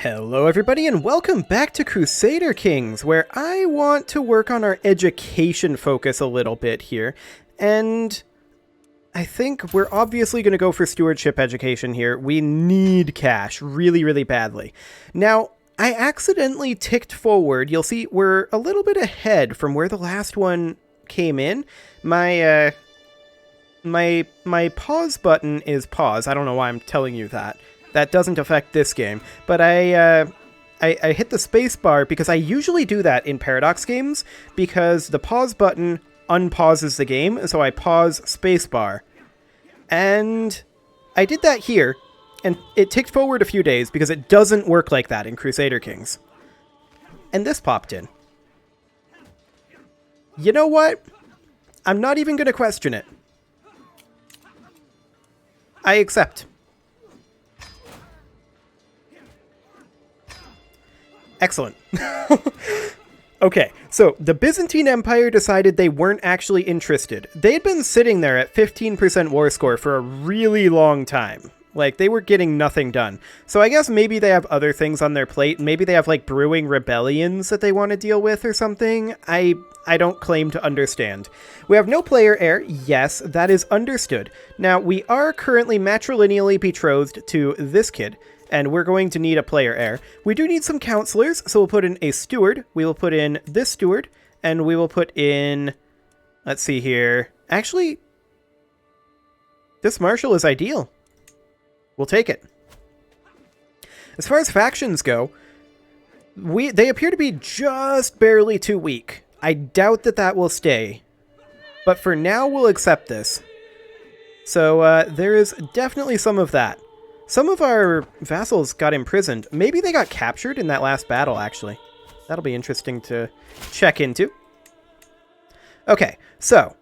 Hello everybody and welcome back to Crusader Kings, where I want to work on our education focus a little bit here. And I think we're obviously going to go for stewardship education here. We need cash really badly. Now, I accidentally ticked forward. You'll see we're a little bit ahead from where the last one came in. My pause button is pause. I don't know why I'm telling you that. That doesn't affect this game, but I hit the space bar because I usually do that in Paradox games because the pause button unpauses the game, so I pause space bar. And I did that here, and it ticked forward a few days because it doesn't work like that in Crusader Kings. And this popped in. You know what? I'm not even going to question it. I accept. Excellent. Okay, so the Byzantine Empire decided they weren't actually interested. They'd been sitting there at 15% war score for a really long time. Like, they were getting nothing done. So I guess maybe they have other things on their plate. Maybe they have, like, brewing rebellions that they want to deal with or something. I don't claim to understand. We have no player heir. Yes, that is understood. Now, we are currently matrilineally betrothed to this kid, and we're going to need a player heir. We do need some counselors, so we'll put in a steward. We will put in this steward, and we will put in... Let's see here. Actually, this marshal is ideal. We'll take it. As far as factions go, they appear to be just barely too weak. I doubt that that will stay. But for now, we'll accept this. So there is definitely some of that. Some of our vassals got imprisoned. Maybe they got captured in that last battle, actually. That'll be interesting to check into. Okay, so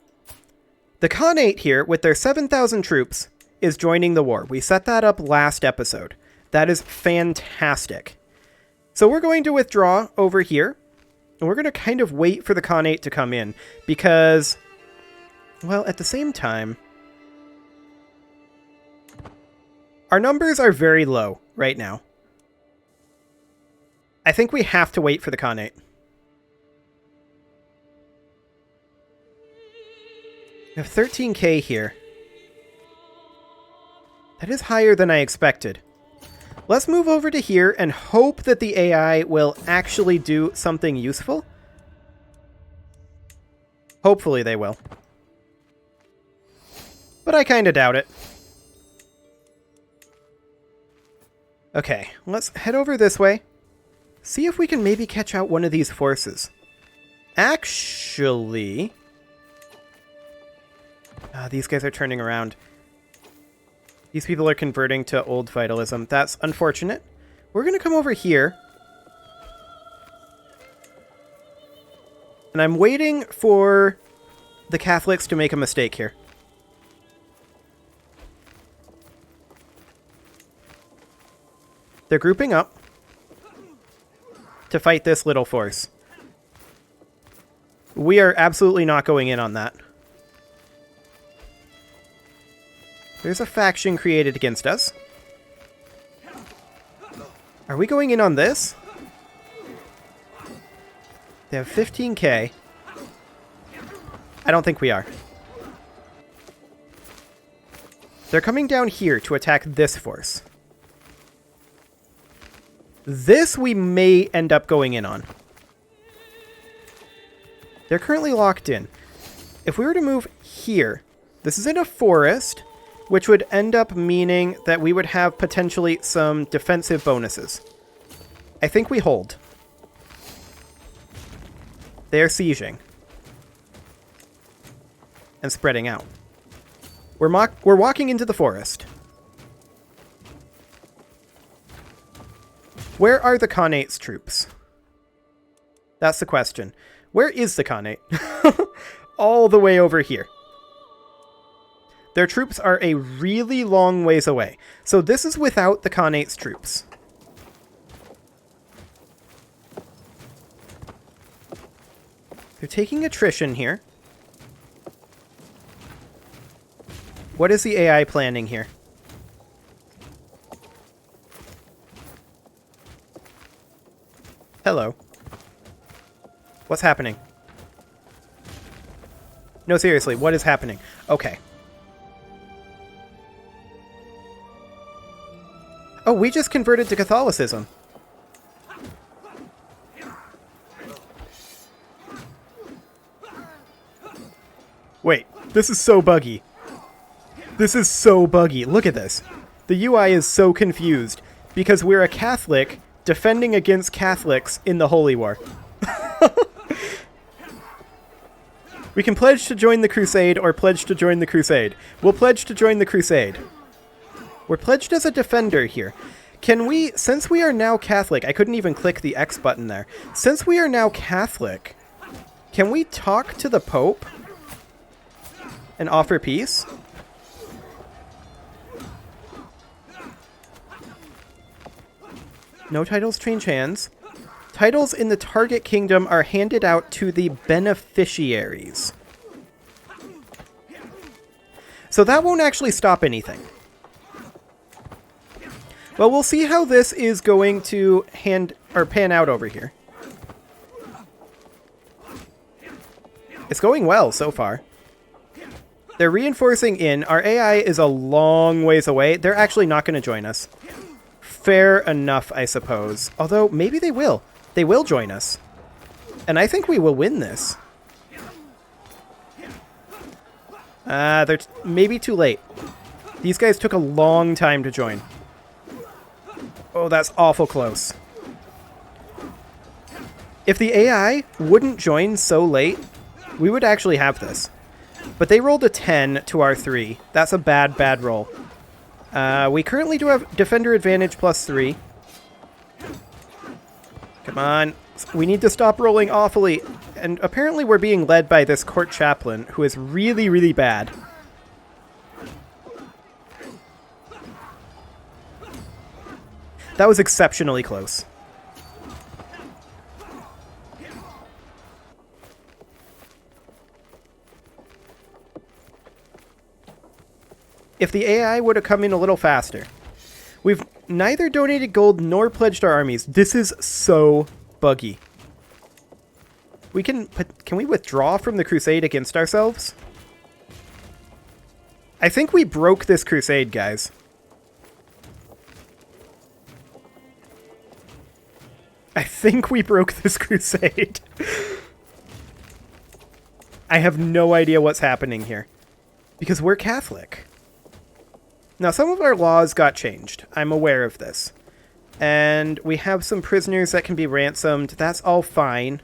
the Khanate here, with their 7,000 troops, is joining the war. We set that up last episode. That is fantastic. So we're going to withdraw over here, and we're going to kind of wait for the Khanate to come in, because, well, at the same time, our numbers are very low right now. I think we have to wait for the Khanate. We have 13k here. That is higher than I expected. Let's move over to here and hope that the AI will actually do something useful. Hopefully they will. But I kind of doubt it. Okay, let's head over this way. See if we can maybe catch out one of these forces. Actually... these guys are turning around. These people are converting to old vitalism. That's unfortunate. We're going to come over here. And I'm waiting for the Catholics to make a mistake here. They're grouping up to fight this little force. We are absolutely not going in on that. There's a faction created against us. Are we going in on this? They have 15k. I don't think we are. They're coming down here to attack this force. This we may end up going in on. They're currently locked in. If we were to move here, this is in a forest, which would end up meaning that we would have potentially some defensive bonuses. I think we hold. They are sieging. And spreading out. We're walking into the forest. Where are the Khanate's troops? That's the question. Where is the Khanate? All the way over here. Their troops are a really long ways away. So this is without the Khanate's troops. They're taking attrition here. What is the AI planning here? Hello. What's happening? No, seriously, what is happening? Okay. Oh, we just converted to Catholicism. Wait, this is so buggy. This is so buggy. Look at this. The UI is so confused because we're a Catholic defending against Catholics in the Holy War. We can pledge to join the Crusade or pledge to join the Crusade. We'll pledge to join the Crusade. We're pledged as a defender here. Can we, since we are now Catholic, I couldn't even click the X button there. Since we are now Catholic, can we talk to the Pope and offer peace? No titles change hands. Titles in the target kingdom are handed out to the beneficiaries. So that won't actually stop anything. Well, we'll see how this is going to pan out over here. It's going well so far. They're reinforcing in. Our AI is a long ways away. They're actually not going to join us. Fair enough, I suppose. Although, maybe they will. They will join us. And I think we will win this. They're maybe too late. These guys took a long time to join. Oh, that's awful close. If the AI wouldn't join so late, we would actually have this. But they rolled a 10 to our 3. That's a bad, bad roll. We currently do have Defender Advantage +3. Come on. We need to stop rolling awfully. And apparently we're being led by this court chaplain, who is really, really bad. That was exceptionally close. If the AI would have come in a little faster. We've neither donated gold nor pledged our armies. This is so buggy. Can we withdraw from the crusade against ourselves? I think we broke this crusade, guys. I think we broke this crusade. I have no idea what's happening here. Because we're Catholic. Now, some of our laws got changed. I'm aware of this. And we have some prisoners that can be ransomed. That's all fine.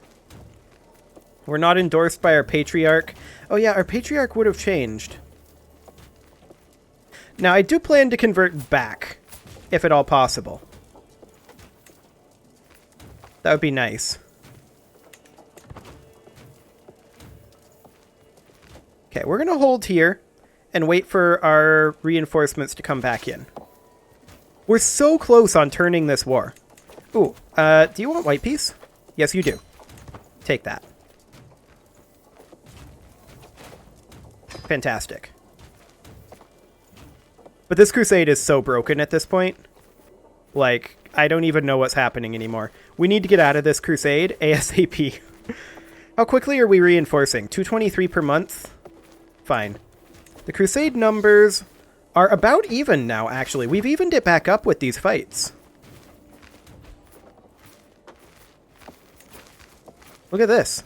We're not endorsed by our patriarch. Oh yeah, our patriarch would have changed. Now, I do plan to convert back, if at all possible. That would be nice. Okay, we're going to hold here and wait for our reinforcements to come back in. We're so close on turning this war. Ooh, do you want white peace? Yes, you do. Take that. Fantastic. But this crusade is so broken at this point. Like, I don't even know what's happening anymore. We need to get out of this crusade ASAP. How quickly are we reinforcing? 223 per month? Fine. The crusade numbers are about even now, actually. We've evened it back up with these fights. Look at this.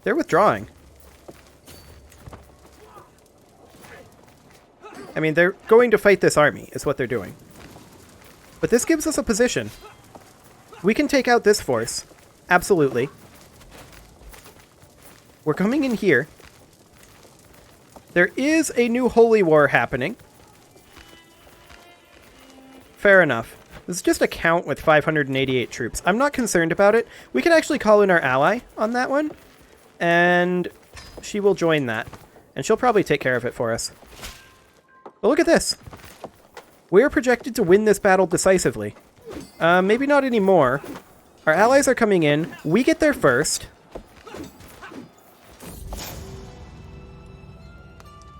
They're withdrawing. I mean, they're going to fight this army, is what they're doing. But this gives us a position. We can take out this force. Absolutely. We're coming in here. There is a new holy war happening. Fair enough. This is just a count with 588 troops. I'm not concerned about it. We can actually call in our ally on that one. And she will join that. And she'll probably take care of it for us. But look at this. We're projected to win this battle decisively. Maybe not anymore. Our allies are coming in. We get there first.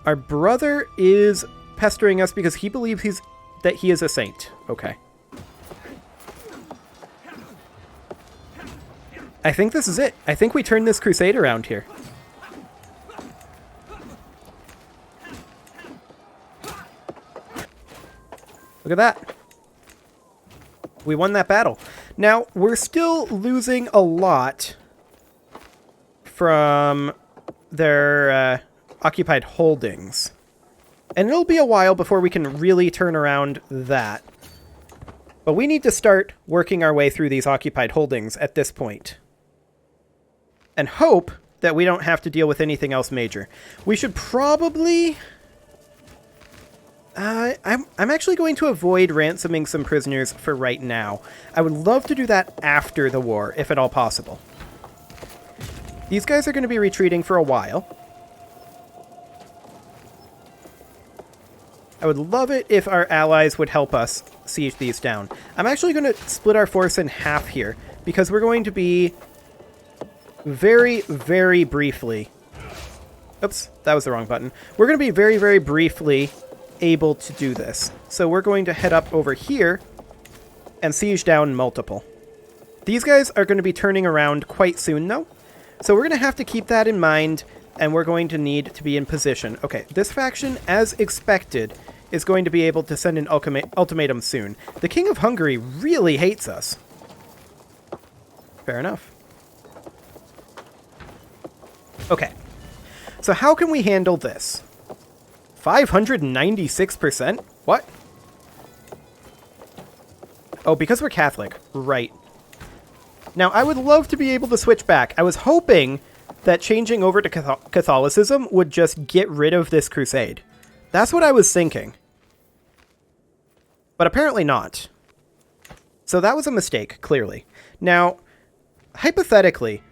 Our brother is pestering us because he believes that he is a saint. Okay. I think this is it. I think we turned this crusade around here. Look at that. We won that battle. Now, we're still losing a lot from their occupied holdings. And it'll be a while before we can really turn around that. But we need to start working our way through these occupied holdings at this point. And hope that we don't have to deal with anything else major. We should probably... I'm actually going to avoid ransoming some prisoners for right now. I would love to do that after the war, if at all possible. These guys are going to be retreating for a while. I would love it if our allies would help us siege these down. I'm actually going to split our force in half here, because we're going to be very, very briefly... Oops, that was the wrong button. We're going to be very, very briefly able to do this. So we're going to head up over here and siege down multiple. These guys are going to be turning around quite soon, though. So we're going to have to keep that in mind, and we're going to need to be in position. Okay, this faction, as expected, is going to be able to send an ultimatum soon. The King of Hungary really hates us. Fair enough. Okay, so how can we handle this? 596%? What? Oh, because we're Catholic. Right. Now, I would love to be able to switch back. I was hoping that changing over to Catholicism would just get rid of this crusade. That's what I was thinking. But apparently not. So that was a mistake, clearly. Now, hypothetically...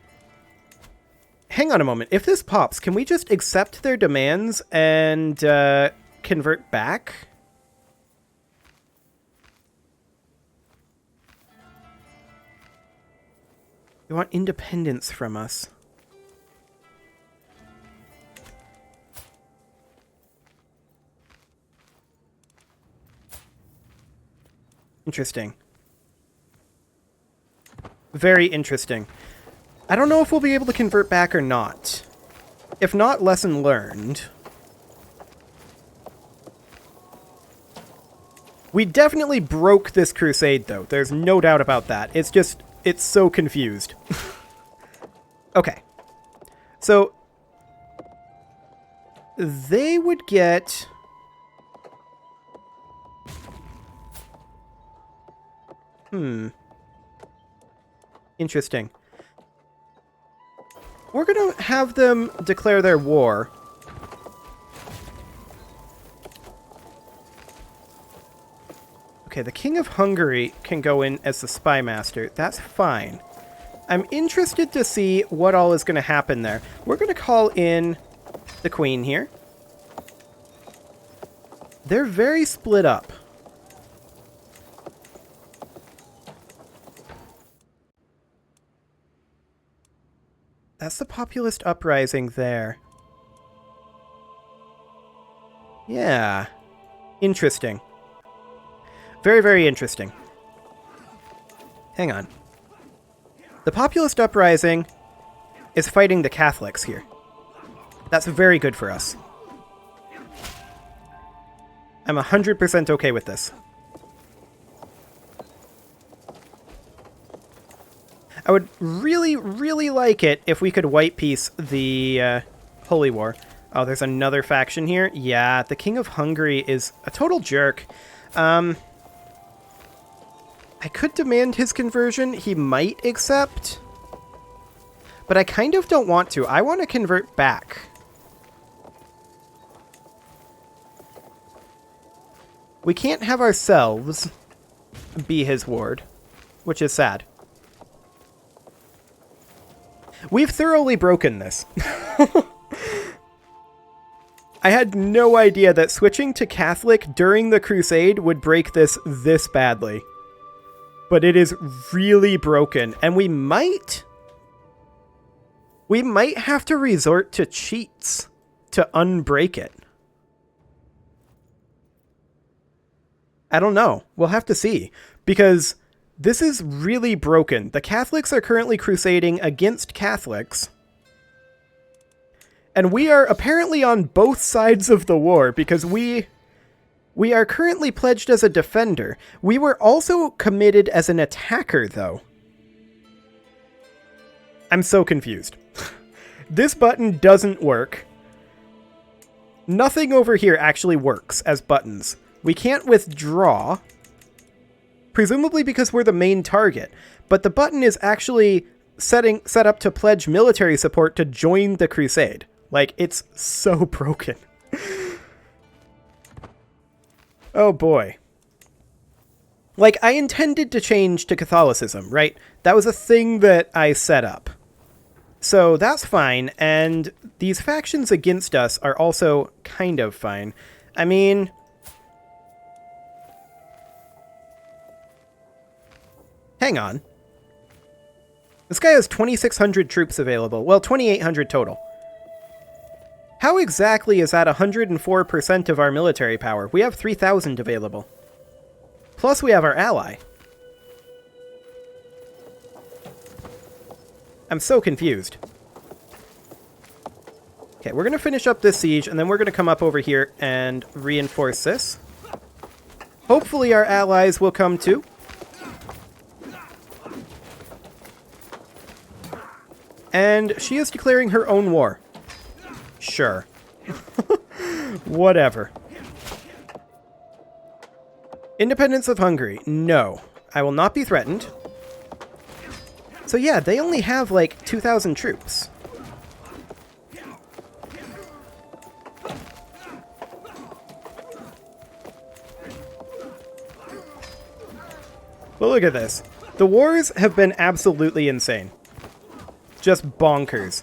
Hang on a moment. If this pops, can we just accept their demands and convert back? They want independence from us. Interesting. Very interesting. I don't know if we'll be able to convert back or not. If not, lesson learned. We definitely broke this crusade, though. There's no doubt about that. It's just, it's so confused. Okay. So, they would get... Interesting. We're going to have them declare their war. Okay, the King of Hungary can go in as the spy master. That's fine. I'm interested to see what all is going to happen there. We're going to call in the Queen here. They're very split up. That's the populist uprising there. Yeah. Interesting. Very, very interesting. Hang on. The populist uprising is fighting the Catholics here. That's very good for us. I'm 100% okay with this. I would really, really like it if we could white peace the Holy War. Oh, there's another faction here? Yeah, the King of Hungary is a total jerk. I could demand his conversion. He might accept. But I kind of don't want to. I want to convert back. We can't have ourselves be his ward, which is sad. We've thoroughly broken this. I had no idea that switching to Catholic during the Crusade would break this badly. But it is really broken, and we might have to resort to cheats to unbreak it. I don't know. We'll have to see. Because This is really broken. The Catholics are currently crusading against Catholics. And we are apparently on both sides of the war because we are currently pledged as a defender. We were also committed as an attacker, though. I'm so confused. This button doesn't work. Nothing over here actually works as buttons. We can't withdraw, presumably because we're the main target. But the button is actually set up to pledge military support to join the crusade. Like, it's so broken. Oh boy. Like, I intended to change to Catholicism, right? That was a thing that I set up. So that's fine, and these factions against us are also kind of fine. I mean... Hang on. This guy has 2,600 troops available. Well, 2,800 total. How exactly is that 104% of our military power? We have 3,000 available. Plus we have our ally. I'm so confused. Okay, we're going to finish up this siege, and then we're going to come up over here and reinforce this. Hopefully our allies will come too. And she is declaring her own war. Sure. Whatever. Independence of Hungary. No. I will not be threatened. So yeah, they only have like 2,000 troops. But look at this. The wars have been absolutely insane. Just bonkers.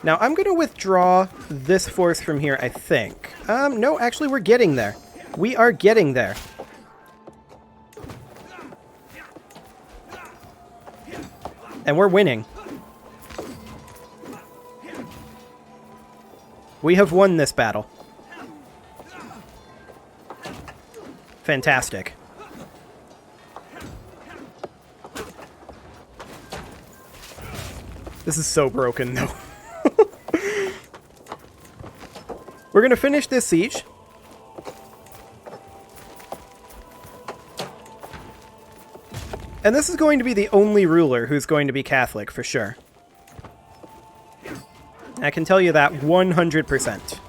Now, I'm going to withdraw this force from here, I think. No, actually, we're getting there. We are getting there. And we're winning. We have won this battle. Fantastic. This is so broken, though. We're going to finish this siege. And this is going to be the only ruler who's going to be Catholic, for sure. I can tell you that 100%.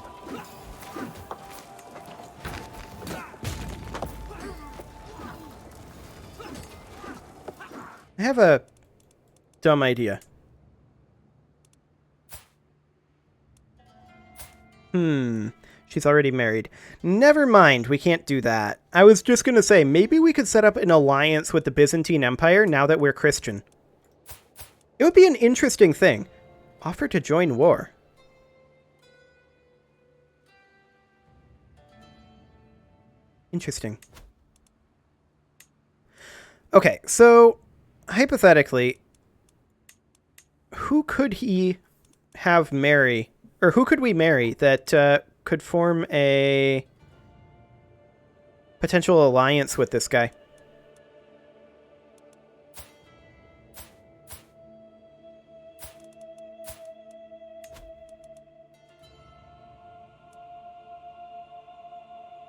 I have a dumb idea. She's already married. Never mind, we can't do that. I was just gonna say, maybe we could set up an alliance with the Byzantine Empire now that we're Christian. It would be an interesting thing. Offer to join war. Interesting. Okay, so, hypothetically, who could he have marry... Or who could we marry that could form a potential alliance with this guy?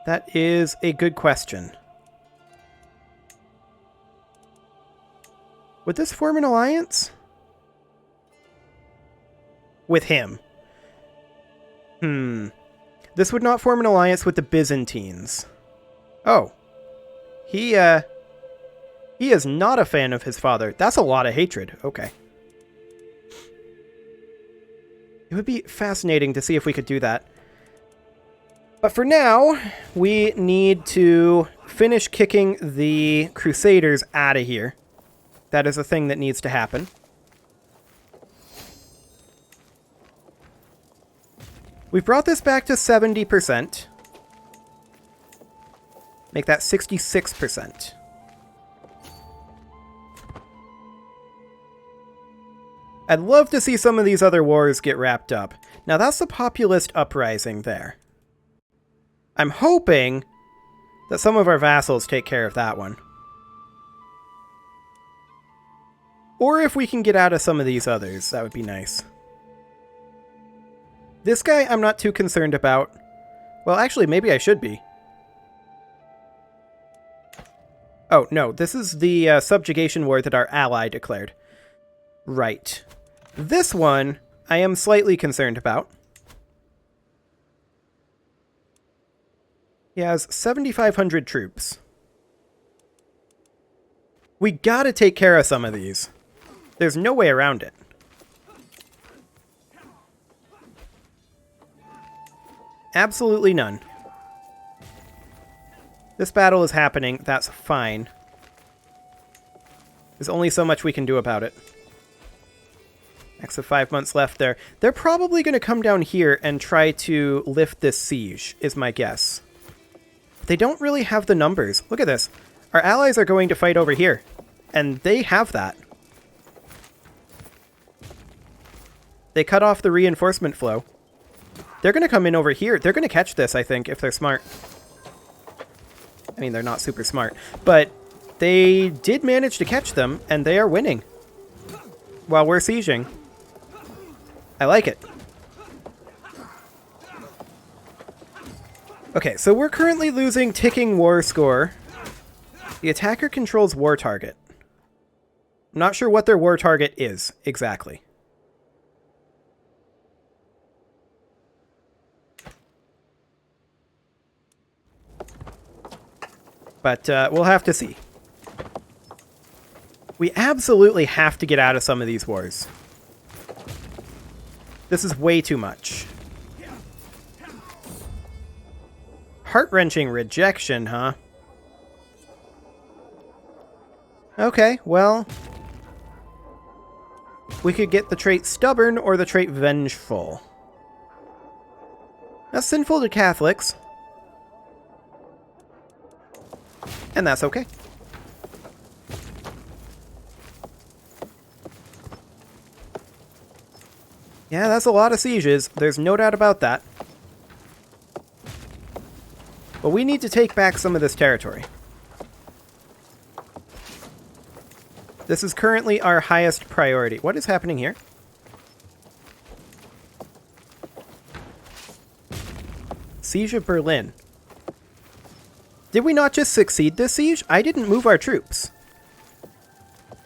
That is a good question. Would this form an alliance? With him. This would not form an alliance with the Byzantines. Oh. He is not a fan of his father. That's a lot of hatred. Okay. It would be fascinating to see if we could do that. But for now, we need to finish kicking the Crusaders out of here. That is a thing that needs to happen. We've brought this back to 70%. Make that 66%. I'd love to see some of these other wars get wrapped up. Now that's the populist uprising there. I'm hoping that some of our vassals take care of that one. Or if we can get out of some of these others, that would be nice. This guy I'm not too concerned about. Well, actually, maybe I should be. Oh, no, this is the subjugation war that our ally declared. Right. This one, I am slightly concerned about. He has 7,500 troops. We gotta take care of some of these. There's no way around it. Absolutely none. This battle is happening. That's fine. There's only so much we can do about it. Max of 5 months left there. They're probably going to come down here and try to lift this siege, is my guess. They don't really have the numbers. Look at this. Our allies are going to fight over here. And they have that. They cut off the reinforcement flow. They're going to come in over here. They're going to catch this, I think, if they're smart. I mean, they're not super smart. But they did manage to catch them, and they are winning. While we're sieging. I like it. Okay, so we're currently losing ticking war score. The attacker controls war target. I'm not sure what their war target is, exactly. But we'll have to see. We absolutely have to get out of some of these wars. This is way too much. Heart-wrenching rejection, huh? Okay, well... we could get the trait stubborn or the trait vengeful. That's sinful to Catholics. And that's okay. Yeah, that's a lot of sieges. There's no doubt about that. But we need to take back some of this territory. This is currently our highest priority. What is happening here? Siege of Berlin. Did we not just succeed this siege? I didn't move our troops.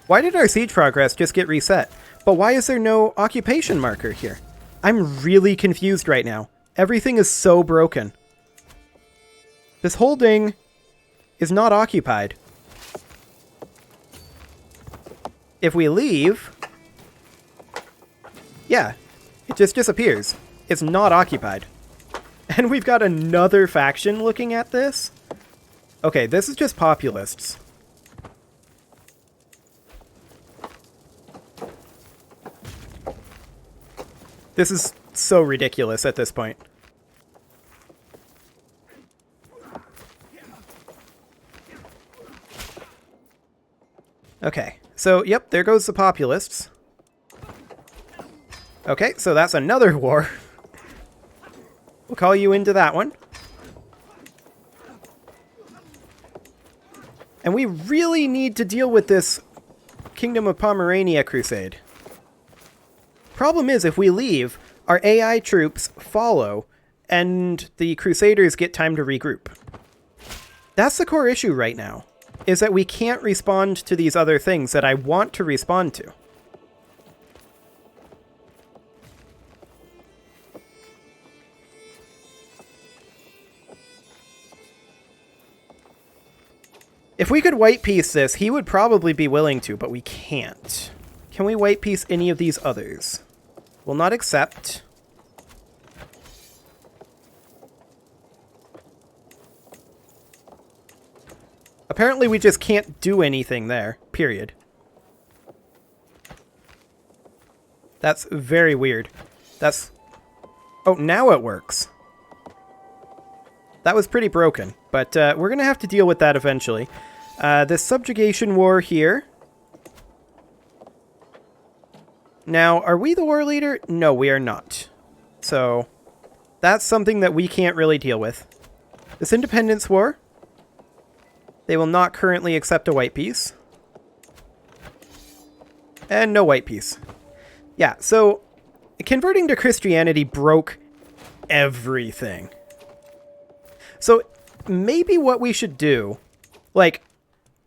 Why did our siege progress just get reset? But why is there no occupation marker here? I'm really confused right now. Everything is so broken. This holding is not occupied. If we leave... yeah, it just disappears. It's not occupied. And we've got another faction looking at this? Okay, this is just populists. This is so ridiculous at this point. Okay, so, yep, there goes the populists. Okay, so that's another war. We'll call you into that one. And we really need to deal with this Kingdom of Pomerania crusade. Problem is, if we leave, our AI troops follow, and the Crusaders get time to regroup. That's the core issue right now, is that we can't respond to these other things that I want to respond to. If we could white piece this, he would probably be willing to, but we can't. Can we white piece any of these others? Will not accept. Apparently we just can't do anything there, period. That's very weird. That's... oh, now it works. That was pretty broken, but we're going to have to deal with that eventually. This subjugation war here. Now, are we the war leader? No, we are not. So, that's something that we can't really deal with. This independence war. They will not currently accept a white piece. And no white piece. Yeah, so converting to Christianity broke everything. So maybe what we should do, like,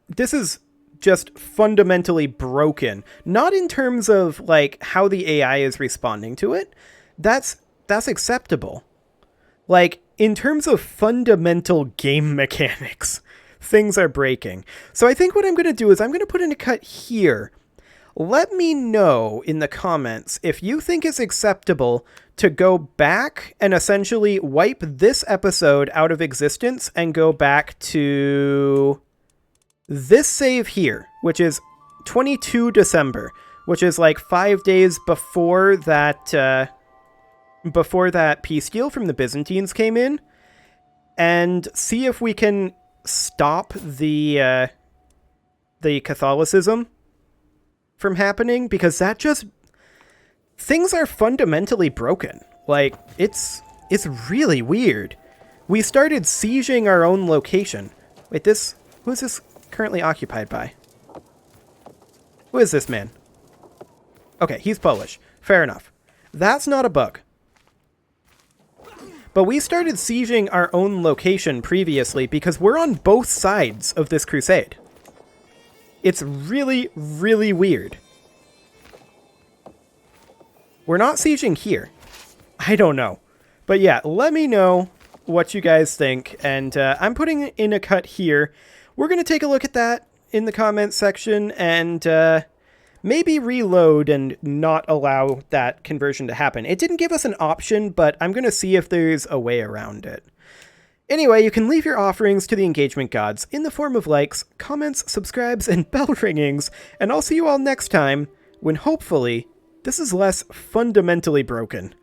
this is just fundamentally broken. Not in terms of, like, how the AI is responding to it. That's acceptable. Like, in terms of fundamental game mechanics, things are breaking. So I think what I'm going to do is I'm going to put in a cut here. Let me know in the comments if you think it's acceptable to go back and essentially wipe this episode out of existence and go back to this save here, which is 22 December, which is like 5 days before that peace deal from the Byzantines came in, and see if we can stop the Catholicism from happening, because that just, things are fundamentally broken. Like, it's really weird. We started sieging our own location. Wait, who is this currently occupied by? Who is this man? Okay, he's Polish. Fair enough. That's not a bug. But we started sieging our own location previously because we're on both sides of this crusade. It's really, really weird. We're not sieging here. I don't know. But yeah, let me know what you guys think. And I'm putting in a cut here. We're going to take a look at that in the comments section and maybe reload and not allow that conversion to happen. It didn't give us an option, but I'm going to see if there's a way around it. Anyway, you can leave your offerings to the engagement gods in the form of likes, comments, subscribes, and bell ringings, and I'll see you all next time when hopefully this is less fundamentally broken.